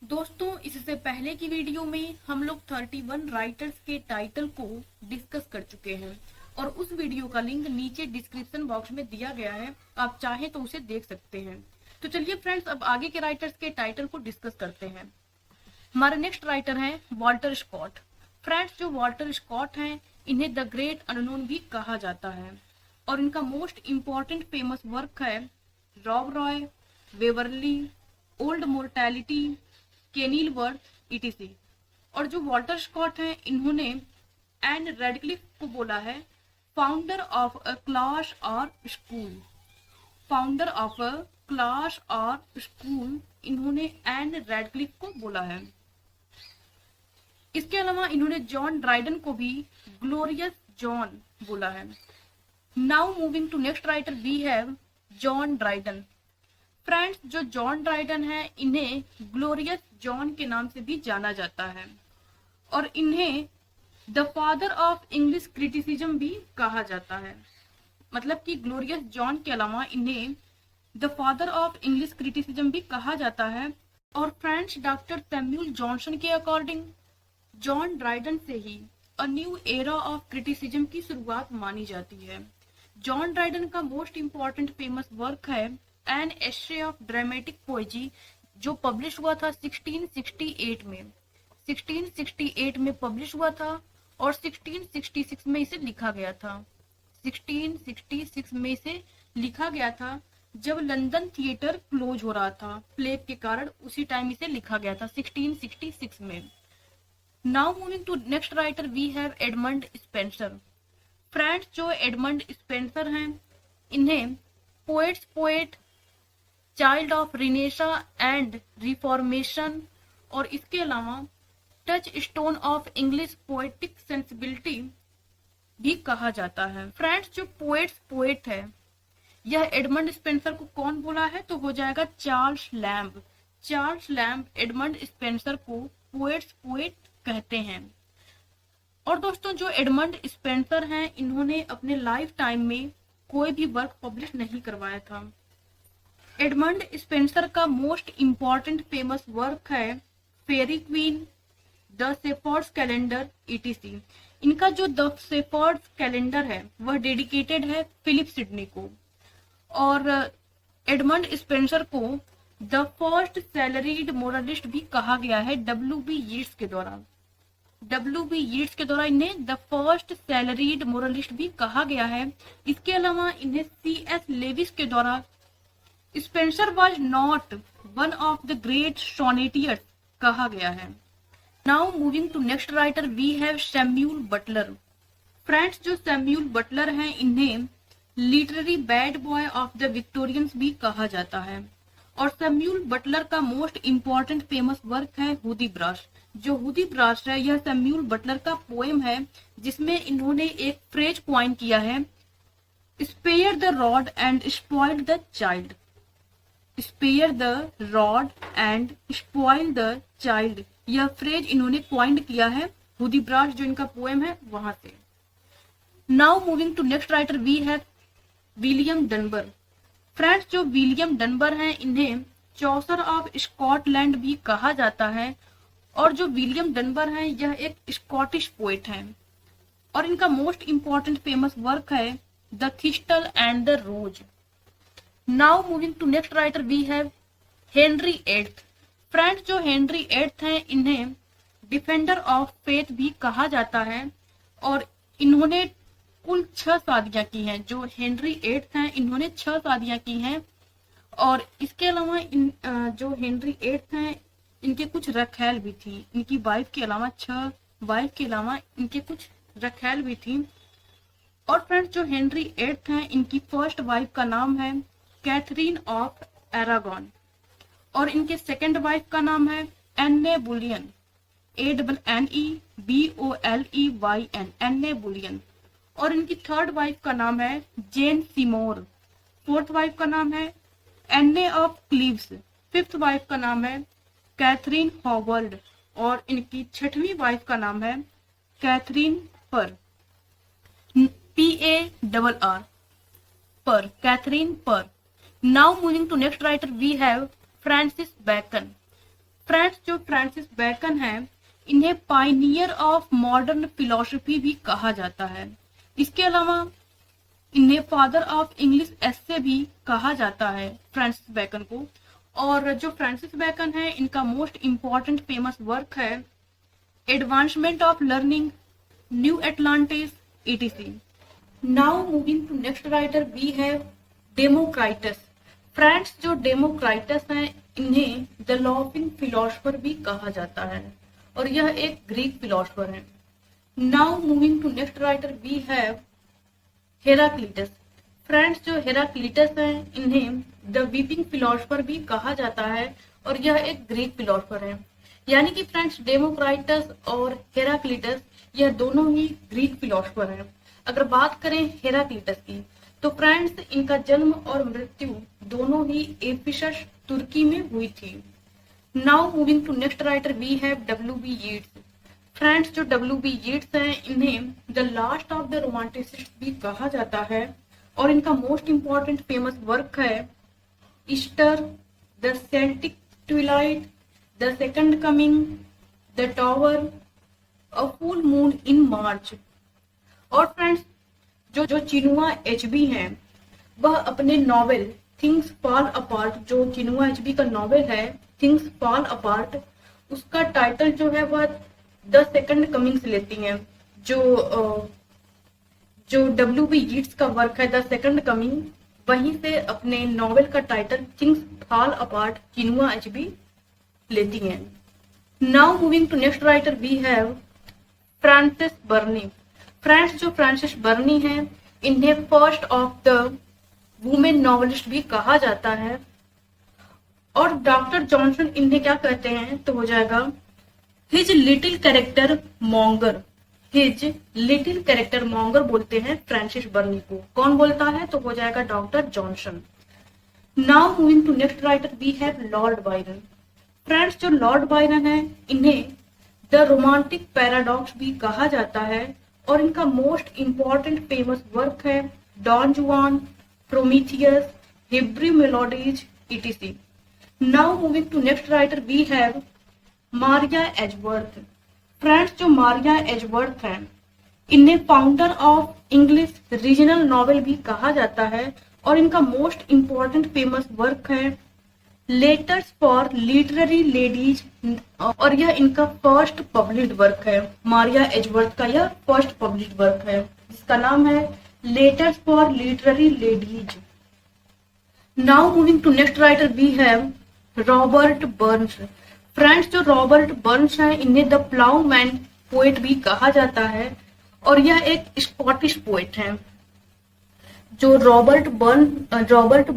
दोस्तों, इससे पहले की वीडियो में हम लोग 31 राइटर्स के टाइटल को डिस्कस कर चुके हैं और उस वीडियो का लिंक नीचे डिस्क्रिप्शन बॉक्स में दिया गया है। आप चाहें तो उसे देख सकते हैं। तो चलिए फ्रेंड्स, अब आगे के राइटर्स के टाइटल को डिस्कस करते हैं। हमारे नेक्स्ट राइटर हैं वॉल्टर स्कॉट। फ्रेंड्स, जो वॉल्टर स्कॉट हैं, इन्हें द ग्रेट अननोन भी कहा जाता है और इनका मोस्ट इम्पॉर्टेंट फेमस वर्क है Rob Roy, Waverley, Old Mortality, Kenilworth etc. और जो वॉल्टर स्कॉट हैं, इन्होंने एन रेडक्लिफ को बोला है फाउंडर ऑफ अ क्लास और school. Founder of a class और स्कूल इन्होंने एन रेडक्लिफ को बोला है। इसके अलावा इन्होंने जॉन ड्राइडन को भी ग्लोरियस जॉन बोला है। Now moving to next writer we have John Dryden. Friends, जो जॉन ड्राइडन है, इन्हें ग्लोरियस जॉन के नाम से भी जाना जाता है और इन्हें the father of English criticism भी कहा जाता है। मतलब कि ग्लोरियस जॉन के अलावा इन्हें the father of English criticism भी कहा जाता है। और फ्रेंड्स, डॉक्टर सैमुअल जॉनसन के अकॉर्डिंग जॉन ड्राइडन से ही a new era of criticism की शुरुआत मानी जाती है। जॉन ड्राइडन का मोस्ट इम्पॉर्टेंट फेमस वर्क है an essay of dramatic poesy, जो पब्लिश हुआ था 1668 में। 1668 में पब्लिश हुआ था और 1666 में इसे लिखा गया था। 1666 में इसे लिखा गया था जब लंदन थिएटर क्लोज हो रहा था प्लेग के कारण, उसी टाइम इसे लिखा गया था 1666 में। Now moving to next writer we have Edmund Spenser. Friends, जो एडमंड स्पेंसर हैं, इन्हें poet, child of renaissance and reformation और इसके अलावा touchstone of English poetic sensibility भी कहा जाता है। फ्रेंड्स, जो पोएट है, यह एडमंड स्पेंसर को कौन बोला है? तो हो जाएगा Charles lamb. Charles lamb Edmund Spenser को पोएट कहते हैं। और दोस्तों, जो एडमंड स्पेंसर हैं, इन्होंने अपने लाइफ टाइम में कोई भी वर्क पब्लिश नहीं करवाया था। एडमंड स्पेंसर का मोस्ट इम्पॉर्टेंट फेमस वर्क है Faerie Queene, the Shepherd's Calendar etc. इनका जो द शेफर्ड्स कैलेंडर है वह डेडिकेटेड है फिलिप सिडनी को। और एडमंड स्पेंसर को द फर्स्ट सैलरीड मोरलिस्ट भी कहा गया है W.B. यीट्स के द्वारा। W.B. यीट्स के द्वारा इन्हें द फर्स्ट सैलरीड मोरलिस्ट भी कहा गया है। इसके अलावा इन्हें C.S. लेविस के द्वारा Spenser was not one of the great sonneteers कहा गया है। Now moving to next writer we have Samuel Butler. Friends, जो सैमुअल बटलर हैं, इन्हें literary bad boy of the Victorians भी कहा जाता है। और सैमुअल बटलर का मोस्ट इम्पॉर्टेंट फेमस वर्क है हुदी ब्रश। जो हुदी ब्रश है, यह सैमुअल बटलर का पोएम है जिसमें इन्होंने एक फ्रेज कॉइन किया है, spare the rod and spoil the child. Spare the rod and spoil the child, यह फ्रेज इन्होंने कॉइंड किया है हुदी ब्रश, जो इनका पोएम है वहां से। Now moving to next writer we have William Dunbar. Friends, जो विलियम डनबर हैं, इन्हें चौसर ऑफ स्कॉटलैंड भी कहा जाता है। और जो विलियम डनबर हैं, यह एक स्कॉटिश पोएट हैं और इनका मोस्ट इम्पॉर्टेंट फेमस वर्क है the thistle and the rose. Now moving to next writer we have Henry eighth. Friends, जो हेनरी एट्थ हैं, इन्हें डिफेंडर ऑफ फेथ भी कहा जाता है और इन्होंने कुल 6 शादियां की हैं। जो हेनरी एट्थ हैं, इन्होंने 6 शादियां की हैं। और इसके अलावा जो हेनरी एट्थ हैं, इनके कुछ रखैल भी थी। इनकी वाइफ के अलावा 6 वाइफ के अलावा इनके कुछ रखैल भी थी। और फ्रेंड्स, जो हेनरी एट्थ हैं, इनकी फर्स्ट वाइफ का नाम है कैथरीन ऑफ एरागॉन और इनके सेकंड वाइफ का नाम है एन्ने बुलियन, ANNEBOLEYN, एन्ने बुलियन। और इनकी थर्ड वाइफ का नाम है जेन सीमोर। फोर्थ वाइफ का नाम है एन्ने ऑफ क्लीव्स। फिफ्थ वाइफ का नाम है कैथरीन हॉवर्ड और इनकी 6वीं वाइफ का नाम है कैथरीन पर, PARR, Parr, Catherine Parr. Now moving to next writer we have Francis Bacon. Friends जो फ्रांसिस बेकन है, इन्हें पायनियर ऑफ मॉडर्न फिलोसफी भी कहा जाता है। इसके अलावा इन्हें फादर ऑफ इंग्लिश एस्से भी कहा जाता है फ्रांसिस बेकन को। और जो फ्रांसिस बेकन है, इनका मोस्ट इम्पॉर्टेंट फेमस वर्क है Advancement of Learning, New Atlantis, etc. Now moving to next writer we have Democritus. Friends जो डेमोक्राइटस हैं, इन्हें द लॉफिंग फिलोसफर भी कहा जाता है और यह एक ग्रीक फिलोसफर है। Now moving to next writer we have Heraclitus. Friends जो हेराक्लिटस हैं, इन्हें द वीपिंग फिलोसफर भी कहा जाता है और यह एक ग्रीक फिलोसफर है। यानी कि फ्रेंड्स डेमोक्राइटस और हेराक्लिटस यह दोनों ही ग्रीक फिलोसफर हैं। अगर बात करें हेराक्लिटस की, तो फ्रेंड्स इनका जन्म और मृत्यु दोनों ही एफिसस तुर्की में हुई थी। Now moving to next writer we have W.B. Yeats. Friends जो W.B. यीट्स हैं, इन्हें the last of the romanticist भी कहा जाता है और इनका मोस्ट इम्पॉर्टेंट फेमस वर्क है Easter, the Celtic Twilight, the Second Coming, the Tower, a Full Moon in March. और फ्रेंड्स जो चिनुआ एचबी हैं, वह अपने नॉवेल थिंग्स फॉल अपार्ट, जो चिनुआ एचबी का नॉवेल है थिंग्स फॉल अपार्ट, उसका टाइटल जो है वह द सेकंड कमिंग से लेती हैं। जो W.B. यीट्स का वर्क है द सेकंड कमिंग, वहीं से अपने नॉवेल का title Things Fall Apart Chinua Achebe लेती हैं। Now moving to next writer we have Frances Burney. Friends जो फ्रांसिस बर्नी हैं, इन्हें first of the women novelist भी कहा जाता है। और डॉक्टर जॉनसन इन्हें क्या कहते हैं, तो हो जाएगा his little character monger. His little character monger बोलते हैं फ्रांसिस बर्नी को। कौन बोलता है, तो हो जाएगा doctor Johnson. Now moving to next writer we have Lord Byron. Friends जो लॉर्ड बायरन है, इन्हें द रोमांटिक पैराडॉक्स भी कहा जाता है और इनका मोस्ट इंपॉर्टेंट फेमस वर्क है Don Juan, Prometheus, Hebrew Melodies, etc. Now moving to next writer we have Maria Edgeworth. Friends जो मारिया एजवर्थ हैं, इन्हें founder of English regional novel भी कहा जाता है और इनका मोस्ट इंपॉर्टेंट फेमस वर्क है लेटर्स फॉर लिटरेरी लेडीज और यह इनका फर्स्ट पब्लिश्ड वर्क है। मारिया एजवर्थ का यह फर्स्ट पब्लिश्ड वर्क है जिसका नाम है letters for literary ladies. Now moving to next writer we have Robert Burns. Friends जो रॉबर्ट बर्न्स हैं, इन्हें द प्लाउमैन पोएट भी कहा जाता है और यह एक स्कॉटिश पोएट हैं। जो रॉबर्ट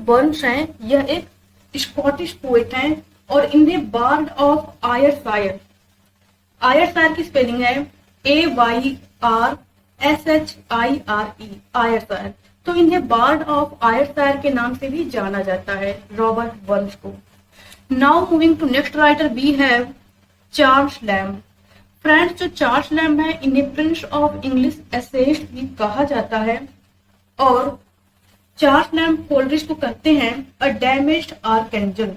बर्न्स हैं, यह एक स्कॉटिश पोएट हैं और इन्हें बार्ड ऑफ आयरशायर, आयरशायर की स्पेलिंग है AYRSHIRE, आयरशायर, तो इन्हें बार्ड ऑफ आयरशायर के नाम से भी जाना जाता है रॉबर्ट बर्न्स को। Now moving to next writer we have Charles Lamb. Friends जो चार्ल्स लैम्ब है, इन्हें प्रिंस ऑफ इंग्लिश एसेइस्ट भी कहा जाता है और चार्ल्स लैम्ब कोलरिज को कहते हैं अ डैमेज्ड आर्कएंजल।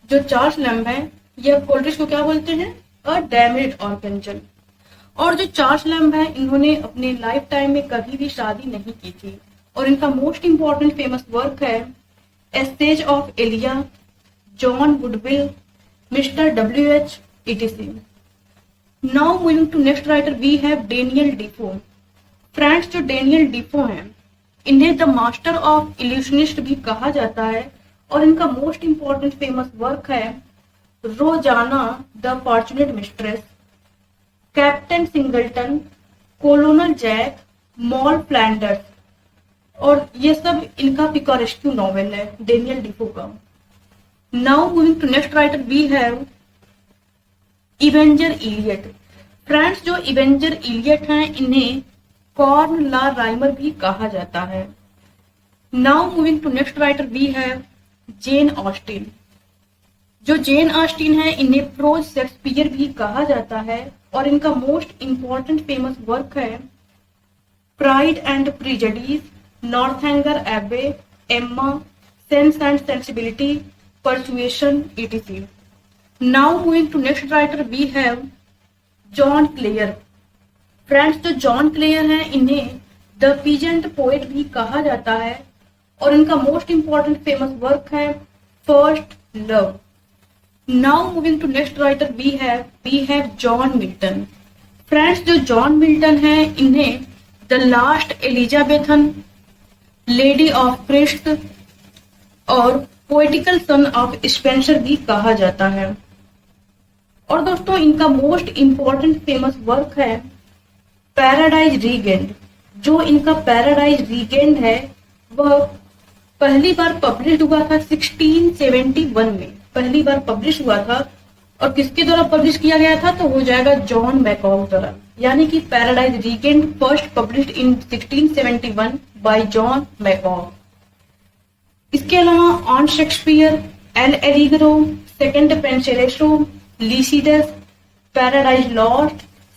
जो चार्ल्स लैम्ब है, यह कोलरिज को क्या बोलते हैं, अ डैमेज्ड आर्कएंजल। और जो चार्ल्स लैम्ब है, इन्होंने अपने लाइफ टाइम में कभी भी शादी नहीं की थी और इनका मोस्ट इंपॉर्टेंट फेमस वर्क है essays of Elia, John Woodvil, mister WH, etc. Now moving to next writer we have Daniel Defoe. Friends जो डेनियल डिफो हैं, इन्हें द मास्टर ऑफ इल्यूशनिस्ट भी कहा जाता है और इनका मोस्ट इंपॉर्टेंट फेमस वर्क है Roxana the fortunate mistress, Captain Singleton, Colonel Jack, Moll Flanders, और ये सब इनका पिकारेस्क्यू नॉवेल है डेनियल डिफो का। Now moving to next writer we have Ebenezer Elliott. Friends जो इवेंजर इलियट हैं, इन्हें कॉर्न ला राइमर भी कहा जाता है। Now moving to next writer we have Jane Austen. जो जेन ऑस्टिन है, इन्हें प्रोज शेक्सपियर भी कहा जाता है और इनका मोस्ट इंपॉर्टेंट फेमस वर्क है Pride and Prejudice, Northanger Abbey, Emma, Sense and Sensibility, Persuasion, etc. Now moving to next writer we have John Clare. Friends, जो जॉन क्लेयर हैं इन्हें द पीजेंट पोएट भी कहा जाता है और इनका मोस्ट इंपॉर्टेंट फेमस वर्क है First Love. Now moving to next writer we have John Milton. Friends, जो जॉन मिल्टन है इन्हें the last Elizabethan, lady of Christ और पोएटिकल सन ऑफ स्पेंसर भी कहा जाता है। और दोस्तों, इनका मोस्ट इंपॉर्टेंट फेमस वर्क है पैराडाइज रीगेंड। जो इनका पैराडाइज रीगेंड है वह पहली बार पब्लिश हुआ था 1671 में, पहली बार पब्लिश हुआ था। और किसके द्वारा पब्लिश किया गया था? तो हो जाएगा जॉन मैकॉल द्वारा। यानी कि Paradise Regained first published in 1671 by John Macock. इसके अलावा on Shakespeare, L'Allegro, second Penseroso, Lycidas, Paradise Lost,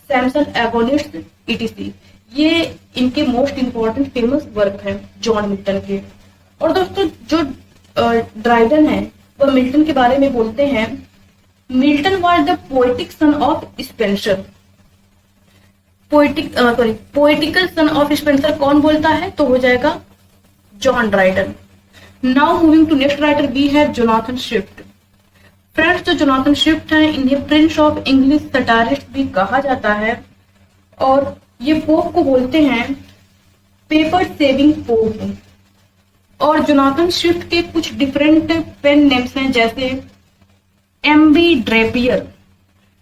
Samson Agonistes etc. ये इनके मोस्ट इंपॉर्टेंट फेमस वर्क हैं जॉन मिल्टन के। और दोस्तों, जो ड्राइडन है वह मिल्टन के बारे में बोलते हैं, Milton was the poetic son of Spenser. Poetical son of Spenser कौन बोलता है? तो हो जाएगा John Dryden. Now moving to next writer we have Jonathan Swift. Friends, जो जोनाथन स्विफ्ट हैं इन्हें प्रिंस ऑफ इंग्लिश सटारिस्ट भी कहा जाता है और ये पोप को बोलते हैं पेपर सेविंग पोप। और जोनाथन स्विफ्ट के कुछ डिफरेंट पेन नेम्स हैं, जैसे MB Drapier,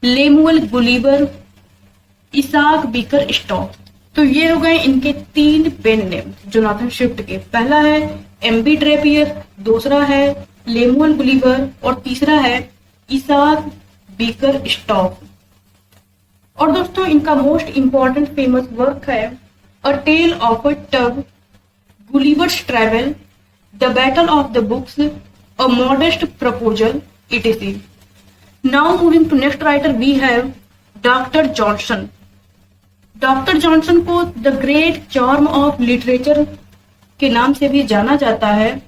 Lemuel Gulliver, Isaac Bickerstaff. तो ये हो गए इनके 3 पेन नेम जोनाथन स्विफ्ट के। पहला है एमबी ड्रेपियर, दूसरा है लेमुअल गुलिवर और तीसरा है इसाक बीकर स्टॉक। और दोस्तों, इनका मोस्ट इंपॉर्टेंट फेमस वर्क है a Tale of a Tub, Gulliver's Travel, the Battle of the Books, a Modest Proposal etc. Now moving to next writer we have doctor Johnson. Doctor Johnson को the great charm of literature के नाम से भी जाना जाता है।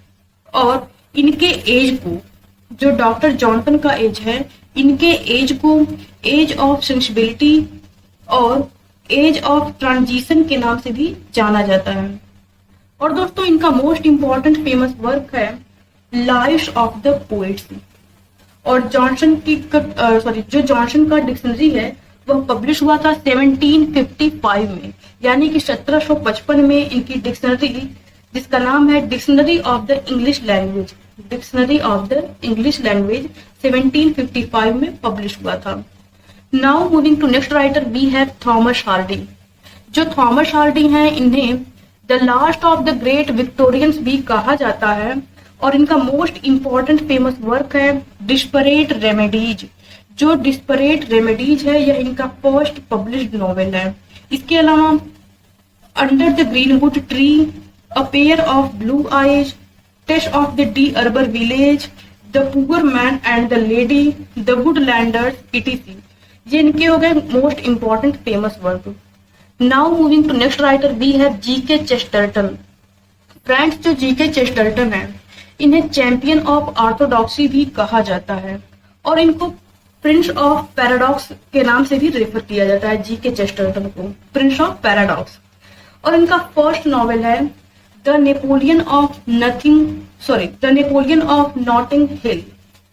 और इनके एज को, जो डॉक्टर जॉनसन का एज है, इनके एज को एज ऑफ सेंसिबिलिटी और एज ऑफ ट्रांजिशन के नाम से भी जाना जाता है। और दोस्तों, इनका मोस्ट इंपॉर्टेंट फेमस वर्क है लाइव्स ऑफ द पोएट्स। और जॉनसन की जो जॉनसन का डिक्शनरी है वह पब्लिश हुआ था 1755 में, यानी कि 1755 में इनकी डिक्शनरी, जिसका नाम है dictionary of the English language, dictionary of the English language 1755 में पब्लिश हुआ था। Now moving to next writer we have Thomas Hardy. जो थॉमस हार्डी हैं इन्हें the last of the great Victorians भी कहा जाता है और इनका मोस्ट इंपॉर्टेंट फेमस वर्क है डिस्परेट रेमेडीज। जो डिस्परेट रेमेडीज है यह इनका फर्स्ट पब्लिश्ड नॉवेल है। इसके अलावा Under the Greenwood Tree, a pair of Blue Eyes, Tess of the D'Urbervilles, the Poor Man and the Lady, the Woodlanders etc. ये इनके हो गए most important famous work. Now moving to next writer we have GK Chesterton. Friends, जो GK Chesterton है इन्हें champion of orthodoxy भी कहा जाता है और इनको प्रिंस ऑफ पैराडॉक्स के नाम से भी रेफर किया जाता है। जीके चेस्टरटन को प्रिंस ऑफ पैराडॉक्स। और इनका फर्स्ट नॉवेल है the Napoleon of Notting Hill.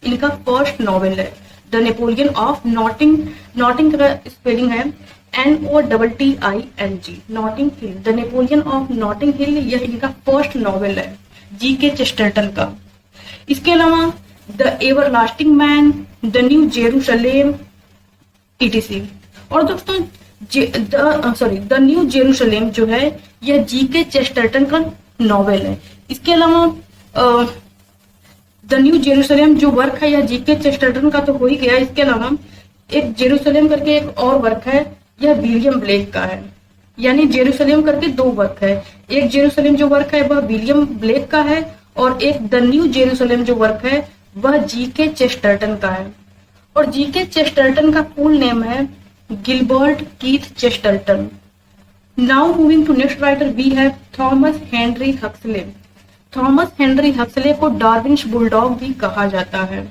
इनका फर्स्ट नॉवेल है द नेपोलियन ऑफ नॉटिंग का स्पेलिंग है NOTTING, Notting Hill, the Napoleon of Notting Hill. यह इनका फर्स्ट नॉवेल है जीके चेस्टरटन का। इसके अलावा the everlasting man, the New Jerusalem etc. और दोस्तों, द न्यू जेरूसलेम जो है यह जीके चेस्टरटन का नॉवेल है। इसके अलावा द न्यू जेरूसलेम जो वर्क है यह जीके चेस्टरटन का तो हो ही गया। इसके अलावा एक जेरूसलेम करके एक और वर्क है, यह विलियम ब्लेक का है। यानी जेरूसलेम करके 2 वर्क है, एक जेरूसलेम जो वर्क है वह विलियम ब्लेक का है और एक द न्यू जेरूसलेम जो वर्क है वह जीके चेस्टरटन का है। और जीके चेस्टरटन का फुल नेम है Gilbert Keith Chesterton. Now moving to next writer we have Thomas Henry Huxley. Thomas Henry Huxley को डार्विन्स बुलडॉग भी कहा जाता है।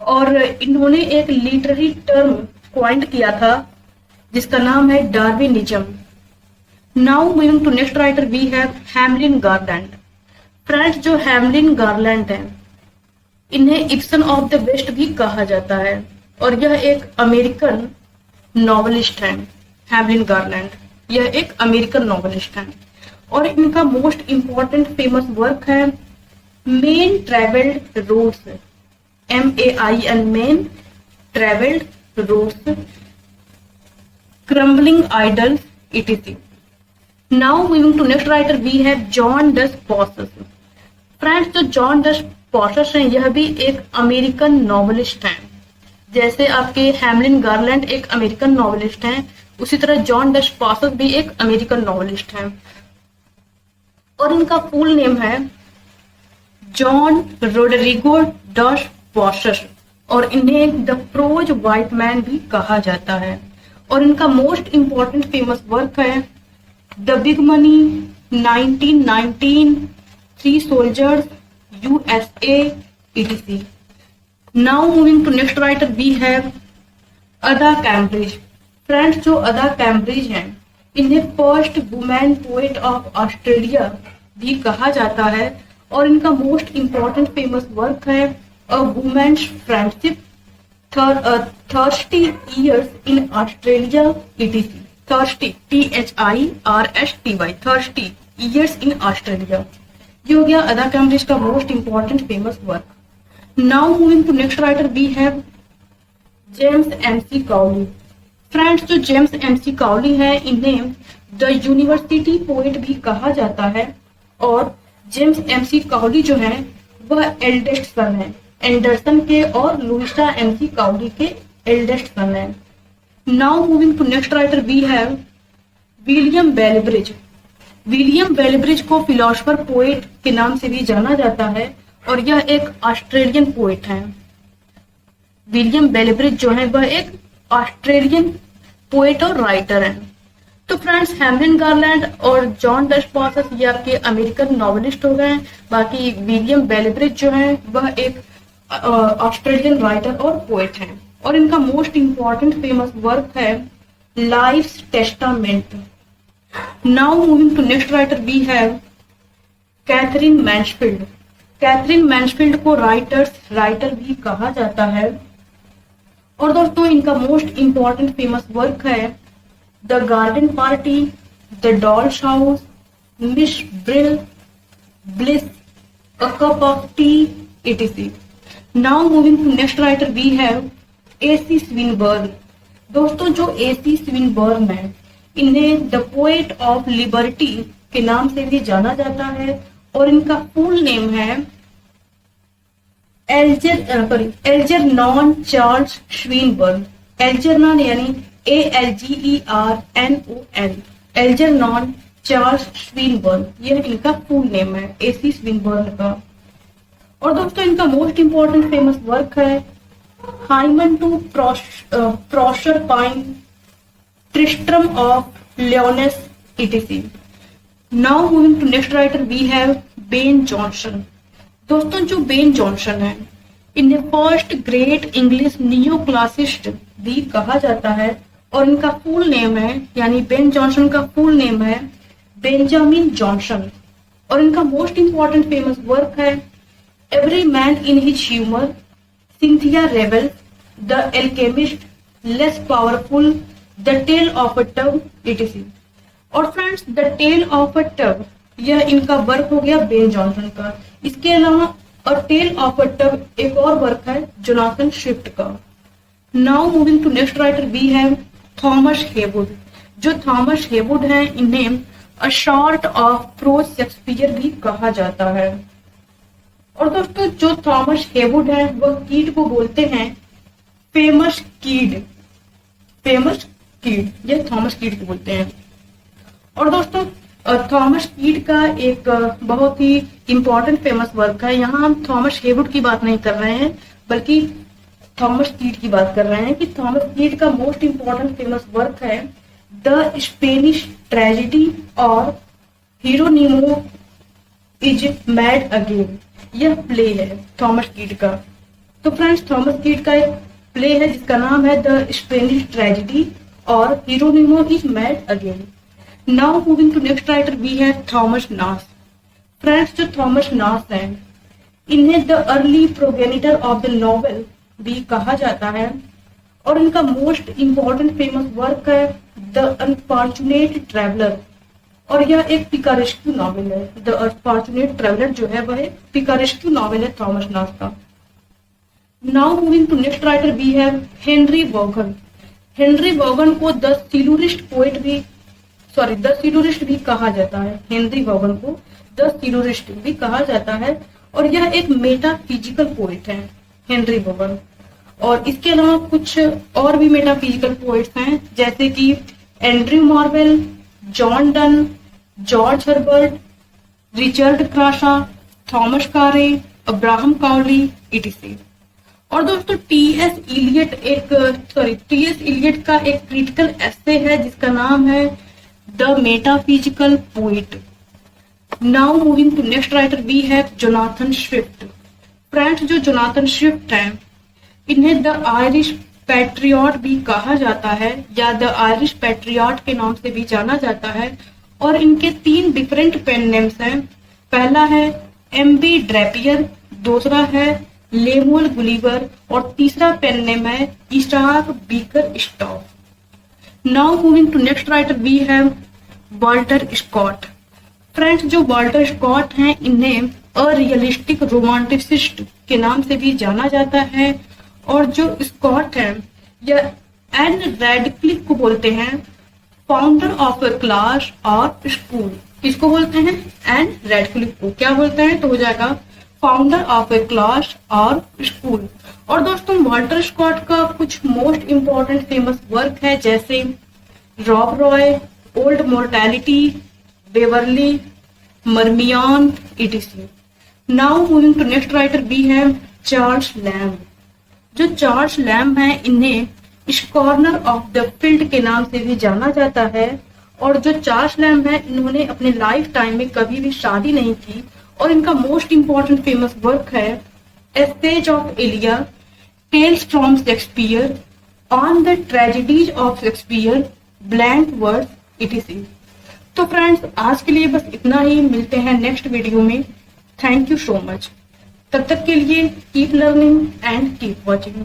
और इन्होंने एक लिटरेरी टर्म क्वाइंट किया था जिसका नाम है Darwinism. Now moving to next writer we have Hamlin Garland. Friends, जो हैमलिन गारलैंड है इन्हें इब्सन ऑफ द वेस्ट भी कहा जाता है और यह एक अमेरिकन नॉवलिस्ट है। हैमलिन गारलैंड यह एक अमेरिकन नॉवलिस्ट है और इनका मोस्ट इम्पॉर्टेंट फेमस वर्क है Main Travelled Roads, MAIN, Main Travelled Roads, Crumbling Idols, etc. Now moving to next writer we have John Dos Passos. Friends, जो John Dos Passos हैं यह भी एक अमेरिकन नॉवलिस्ट हैं। जैसे आपके हैमलिन गारलैंड एक अमेरिकन नॉवलिस्ट हैं, उसी तरह जॉन डस पॉसेस भी एक अमेरिकन नॉवलिस्ट हैं और इनका फुल नेम है जॉन रोड्रिगो डस पॉसेस और इन्हें द प्रोज वाइट मैन भी कहा जाता है। और इनका मोस्ट इम्पॉर्टेंट फेमस वर्क है the Big Money, 1919, 3 soldiers, USA, etc. Now moving to next writer we have Ada Cambridge. Friends, जो अदा कैम्ब्रिज हैं इन्हें first women poet of Australia भी कहा जाता है और इनका मोस्ट इम्पॉर्टेंट फेमस वर्क है a women's friendship, 30 years in Australia, etc. 30, THIRSTY, 30 years in Australia। ये हो गया अदा कैम्ब्रिज का most important famous work. Now moving to next writer we have James MC Cowley. Friends, जो James MC Cowley है इन्हें the university poet भी कहा जाता है और जेम्स MC काउली जो है वह एल्डेस्ट सन है एंडरसन के और लुइसा MC काउली के एल्डेस्ट सन है। Now moving to next writer we have William Bellibridge. William Bellibridge को फिलोसफर पोएट के नाम से भी जाना जाता है और यह एक ऑस्ट्रेलियन पोएट है। विलियम बेलिब्रिज जो है वह एक ऑस्ट्रेलियन पोएट और राइटर है। तो फ्रेंड्स, हैमलिन गारलैंड और जॉन डस पॉसेस ये आपके अमेरिकन नॉवेलिस्ट हो गए। बाकी विलियम बेलिब्रिज जो है वह एक ऑस्ट्रेलियन राइटर और पोएट हैं और इनका मोस्ट इम्पॉर्टेंट फेमस वर्क है life's testament. Now moving to next writer we have Katherine Mansfield. Katherine Mansfield को राइटर भी कहा जाता है और दोस्तों इनका मोस्ट इम्पॉर्टेंट फेमस वर्क है the garden party, the doll's house, Miss Brill, Bliss, a cup of tea, etc. Now moving to next writer we have AC Swinburne. दोस्तों, जो AC स्विनबर्न है इन्हें द पोएट ऑफ लिबर्टी के नाम से भी जाना जाता है और इनका फुल नेम है एल्जरनॉन चार्ल्स स्विनबर्न। एल्जरनॉन यानी ALGERNON, एल्जरनॉन चार्ल्स स्विनबर्न, यह इनका फुल नेम है AC स्विनबर्न का। और दोस्तों इनका मोस्ट इम्पॉर्टेंट फेमस वर्क है Hymn to Proserpine, Tristram of Lyonesse, etc. Now moving to next writer we have Ben Jonson. दोस्तों, जो बेन जॉनसन है इन्हें first great English neo classicist भी कहा जाता है और इनका फुल नेम है यानी बेन जॉनसन का फुल नेम है बेंजामिन जॉनसन और इनका मोस्ट इम्पॉर्टेंट फेमस वर्क है Every Man in His Humour, Cynthia's रेबल, the Alchemist, less powerful, the Tale of a Tub, etc. और friends, the Tale of a Tub यह इनका work हो गया बेन जॉनसन का। इसके अलावा और टेल ऑफ अ टग एक और वर्क है जोनाथन स्विफ्ट का। Now moving to next writer we have Thomas Heywood. जो थॉमस हेवुड हैं इन्हें a sort of prose Shakespeare भी कहा जाता है। और दोस्तों, जो थॉमस हेवुड है वह कीड को बोलते हैं फेमस कीड, ये थॉमस कीड को बोलते हैं। और दोस्तों, थॉमस कीड का एक बहुत ही इंपॉर्टेंट फेमस वर्क है। यहाँ हम थॉमस हेवुड की बात नहीं कर रहे हैं बल्कि थॉमस कीड की बात कर रहे हैं कि थॉमस कीड का मोस्ट इम्पॉर्टेंट फेमस वर्क है द स्पेनिश ट्रेजेडी और हीरोनिमो इज मैड अगेन। यह प्ले है थॉमस कीड का। तो फ्रेंड्स थॉमस कीट का एक प्ले है जिसका नाम है द स्पेनिश ट्रेजेडी और Hieronimo is mad again. Now moving to next writer we have Thomas Nashe. Friends जो थॉमस नास हैं इन्हें the early progenitor of the novel भी कहा जाता है और इनका मोस्ट इंपॉर्टेंट फेमस वर्क है द अनफॉर्चुनेट ट्रेवलर और यह एक पिकारेस्क्यू नॉवेल है। द अनफॉर्चुनेट ट्रेवलर जो है वह पिकारेस्क्यू नॉवेल है थॉमस नास का। Now moving to next writer we have Henry Vaughan. Henry Vaughan को द सिलुरिस्ट भी कहा जाता है। हेनरी वॉगन को द सिलुरिस्ट भी कहा जाता है और यह एक मेटाफिजिकल पोएट है हेनरी वॉगन। और इसके अलावा कुछ और भी मेटाफिजिकल पोएट्स हैं जैसे कि Andrew Marvell, John Donne, George Herbert, Richard Crashaw, Thomas Carew, Abraham Cowley etc. और दोस्तों टी एस इलियट का एक क्रिटिकल एस्से है जिसका नाम है the metaphysical poet. Now moving to next writer we have Jonathan Swift. Friends जो जोनाथन स्विफ्ट हैं इन्हें द आयरिश पैट्रियट भी कहा जाता है या द आयरिश पैट्रियट के नाम से भी जाना जाता है और इनके 3 डिफरेंट पेन नेम्स हैं। पहला है एम.बी. ड्रैपियर, दूसरा है लेमुएल गुलिवर और तीसरा पेन नेम है Isaac Bickerstaff. Now moving to next writer we have Walter Scott. Friends जो वाल्टर स्कॉट हैं इन्हें अरियलिस्टिक रोमांटिसिस्ट के नाम से भी जाना जाता है और जो स्कॉट हैं यह एन रेडक्लिफ को बोलते हैं फाउंडर ऑफ अ क्लास और स्कूल। किसको बोलते हैं? एन रेडक्लिफ को। क्या बोलते हैं? तो हो जाएगा फाउंडर ऑफ ए क्लास और स्कूल। और दोस्तों वाल्टर स्कॉट का कुछ मोस्ट इंपॉर्टेंट फेमस वर्क है जैसे Rob Roy, Old Mortality, Waverley, Marmion etc. Now moving to next writer we have Charles Lamb. जो चार्ल्स लैम्ब हैं इन्हें स्कॉर्नर ऑफ द फील्ड के नाम से भी जाना जाता है और जो चार्ल्स लैम्ब हैं इन्होंने अपने लाइफ टाइम में कभी भी शादी नहीं की और इनका मोस्ट इंपॉर्टेंट फेमस वर्क है essays of Elia, tales from Shakespeare, on the tragedies of Shakespeare, blank words etc. तो फ्रेंड्स आज के लिए बस इतना ही, मिलते हैं नेक्स्ट वीडियो में। Thank you so much. तब तक के लिए keep learning and keep watching.